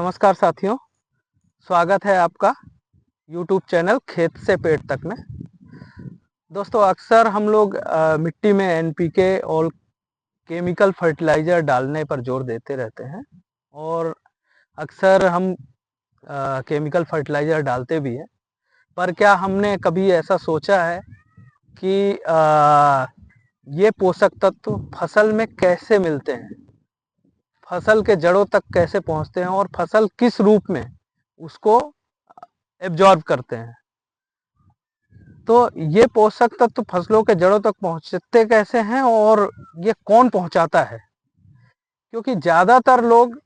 नमस्कार साथियों, स्वागत है आपका YouTube चैनल खेत से पेट तक में। दोस्तों, अक्सर हम लोग मिट्टी में NPK और केमिकल फर्टिलाइज़र डालने पर जोर देते रहते हैं और अक्सर हम केमिकल फर्टिलाइज़र डालते भी हैं। पर क्या हमने कभी ऐसा सोचा है कि ये पोषक तत्व फसल में कैसे मिलते हैं, फसल के जड़ों तक कैसे पहुंचते हैं और फसल किस रूप में उसको एब्जॉर्ब करते हैं। तो ये पोषक तत्व फसलों के जड़ों तक पहुंचते कैसे हैं और ये कौन पहुंचाता है, क्योंकि ज़्यादातर लोग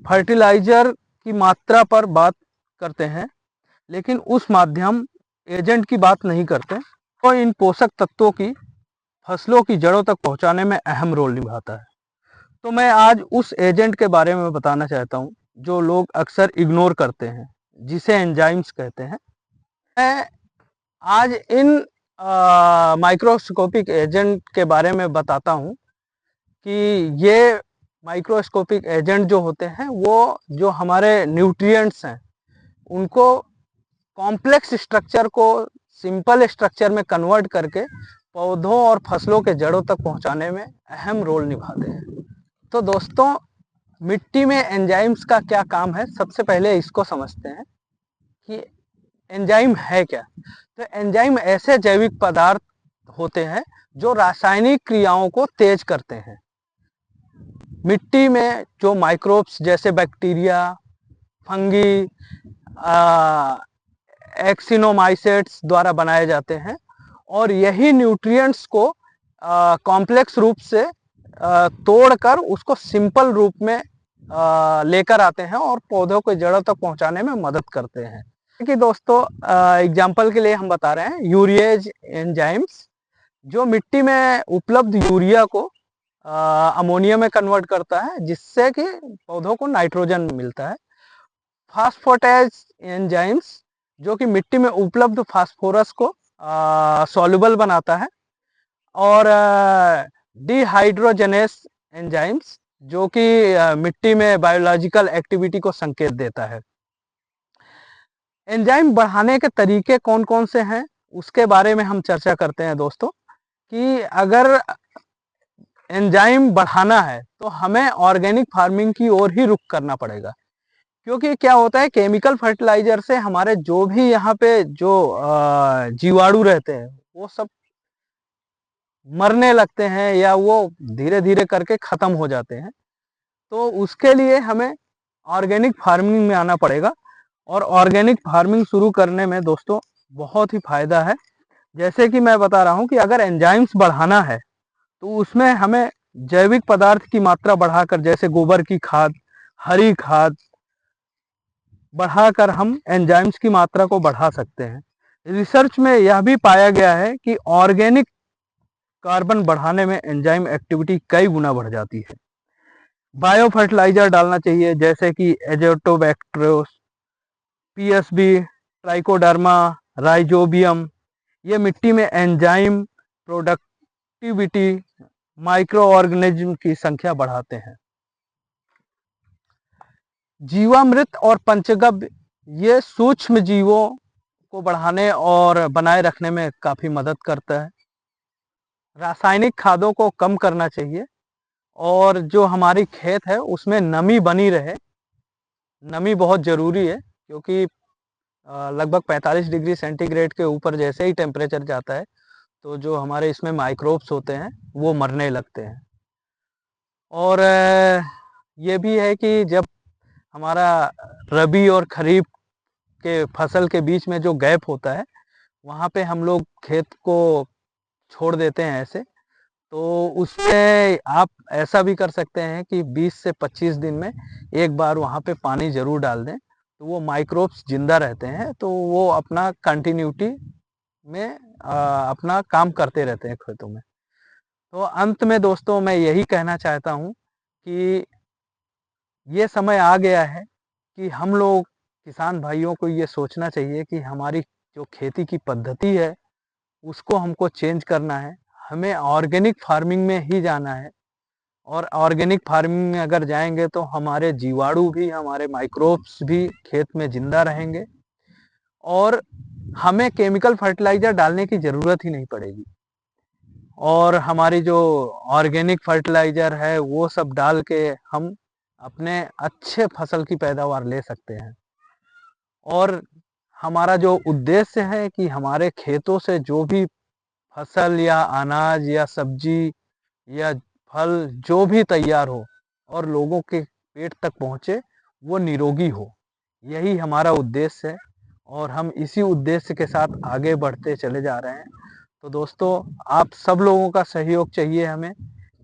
फर्टिलाइज़र की मात्रा पर बात करते हैं लेकिन उस माध्यम एजेंट की बात नहीं करते। तो इन पोषक तत्वों की फसलों की जड़ों तक पहुंचाने में अहम रोल निभाता है। तो मैं आज उस एजेंट के बारे में बताना चाहता हूं जो लोग अक्सर इग्नोर करते हैं, जिसे एंजाइम्स कहते हैं। मैं आज इन माइक्रोस्कोपिक एजेंट के बारे में बताता हूं कि ये माइक्रोस्कोपिक एजेंट जो होते हैं वो जो हमारे न्यूट्रिएंट्स हैं उनको कॉम्प्लेक्स स्ट्रक्चर को सिंपल स्ट्रक्चर में कन्वर्ट करके पौधों और फसलों के जड़ों तक पहुंचाने में अहम रोल निभाते हैं। तो दोस्तों, मिट्टी में एंजाइम्स का क्या काम है, सबसे पहले इसको समझते हैं कि एंजाइम है क्या। तो एंजाइम ऐसे जैविक पदार्थ होते हैं जो रासायनिक क्रियाओं को तेज करते हैं। मिट्टी में जो माइक्रोब्स जैसे बैक्टीरिया, फंगी, एक्सिनोमाइसेट्स द्वारा बनाए जाते हैं और यही न्यूट्रिएंट्स को कॉम्प्लेक्स रूप से तोड़कर उसको सिंपल रूप में लेकर आते हैं और पौधों के जड़ों तक पहुंचाने में मदद करते हैं। कि दोस्तों, एग्जाम्पल के लिए हम बता रहे हैं यूरिएज एंजाइम्स, जो मिट्टी में उपलब्ध यूरिया को अमोनिया में कन्वर्ट करता है जिससे कि पौधों को नाइट्रोजन मिलता है। फास्फोटेज एंजाइम्स, जो कि मिट्टी में उपलब्ध फास्फोरस को सॉल्युबल बनाता है। और डिहाइड्रोजनेस एंजाइम्स, जो कि मिट्टी में बायोलॉजिकल एक्टिविटी को संकेत देता है। एंजाइम बढ़ाने के तरीके कौन कौन से हैं उसके बारे में हम चर्चा करते हैं दोस्तों, कि अगर एंजाइम बढ़ाना है तो हमें ऑर्गेनिक फार्मिंग की ओर ही रुख करना पड़ेगा। क्योंकि क्या होता है, केमिकल फर्टिलाइजर से हमारे जो भी यहाँ पे जो जीवाणु रहते हैं वो सब मरने लगते हैं या वो धीरे धीरे करके खत्म हो जाते हैं। तो उसके लिए हमें ऑर्गेनिक फार्मिंग में आना पड़ेगा और ऑर्गेनिक फार्मिंग शुरू करने में दोस्तों बहुत ही फायदा है। जैसे कि मैं बता रहा हूँ कि अगर एंजाइम्स बढ़ाना है तो उसमें हमें जैविक पदार्थ की मात्रा बढ़ाकर, जैसे गोबर की खाद, हरी खाद बढ़ाकर हम एंजाइम्स की मात्रा को बढ़ा सकते हैं। रिसर्च में यह भी पाया गया है कि ऑर्गेनिक कार्बन बढ़ाने में एंजाइम एक्टिविटी कई गुना बढ़ जाती है। बायो फर्टिलाइजर डालना चाहिए जैसे कि एजोटोबैक्टेरियोस, पीएसबी, ट्राइकोडर्मा, राइजोबियम। ये मिट्टी में एंजाइम प्रोडक्टिविटी, माइक्रो ऑर्गेनिज्म की संख्या बढ़ाते हैं। जीवामृत और पंचगव्य, ये सूक्ष्म जीवों को बढ़ाने और बनाए रखने में काफ़ी मदद करता है। रासायनिक खादों को कम करना चाहिए और जो हमारी खेत है उसमें नमी बनी रहे। नमी बहुत ज़रूरी है क्योंकि लगभग 45 डिग्री सेंटीग्रेड के ऊपर जैसे ही टेम्परेचर जाता है तो जो हमारे इसमें माइक्रोब्स होते हैं वो मरने लगते हैं। और ये भी है कि जब हमारा रबी और खरीफ के फसल के बीच में जो गैप होता है वहाँ पे हम लोग खेत को छोड़ देते हैं ऐसे, तो उसमें आप ऐसा भी कर सकते हैं कि 20 से 25 दिन में एक बार वहाँ पे पानी ज़रूर डाल दें, तो वो माइक्रोब्स जिंदा रहते हैं, तो वो अपना कंटिन्यूटी में अपना काम करते रहते हैं खेतों में। तो अंत में दोस्तों मैं यही कहना चाहता हूँ कि ये समय आ गया है कि हम लोग किसान भाइयों को ये सोचना चाहिए कि हमारी जो खेती की पद्धति है उसको हमको चेंज करना है, हमें ऑर्गेनिक फार्मिंग में ही जाना है। और ऑर्गेनिक फार्मिंग में अगर जाएंगे तो हमारे जीवाणु भी, हमारे माइक्रोब्स भी खेत में जिंदा रहेंगे और हमें केमिकल फर्टिलाइजर डालने की ज़रूरत ही नहीं पड़ेगी। और हमारी जो ऑर्गेनिक फर्टिलाइजर है वो सब डाल के हम अपने अच्छे फसल की पैदावार ले सकते हैं। और हमारा जो उद्देश्य है कि हमारे खेतों से जो भी फसल या अनाज या सब्जी या फल जो भी तैयार हो और लोगों के पेट तक पहुँचे, वो निरोगी हो, यही हमारा उद्देश्य है और हम इसी उद्देश्य के साथ आगे बढ़ते चले जा रहे हैं। तो दोस्तों, आप सब लोगों का सहयोग चाहिए हमें।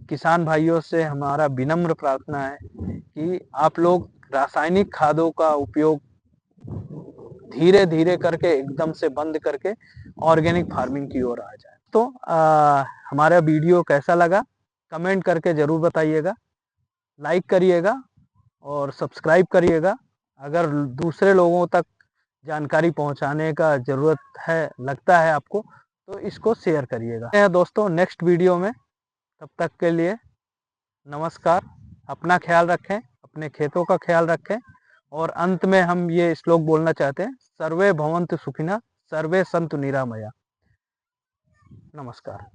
किसान भाइयों से हमारा विनम्र प्रार्थना है कि आप लोग रासायनिक खादों का उपयोग धीरे धीरे करके एकदम से बंद करके ऑर्गेनिक फार्मिंग की ओर आ जाए। तो हमारा वीडियो कैसा लगा कमेंट करके ज़रूर बताइएगा, लाइक करिएगा और सब्सक्राइब करिएगा। अगर दूसरे लोगों तक जानकारी पहुंचाने का ज़रूरत है, लगता है आपको, तो इसको शेयर करिएगा। दोस्तों नेक्स्ट वीडियो में, तब तक के लिए नमस्कार। अपना ख्याल रखें, अपने खेतों का ख्याल रखें और अंत में हम ये श्लोक बोलना चाहते हैं, सर्वे भवन्तु सुखिनः, सर्वे सन्तु निरामया। नमस्कार।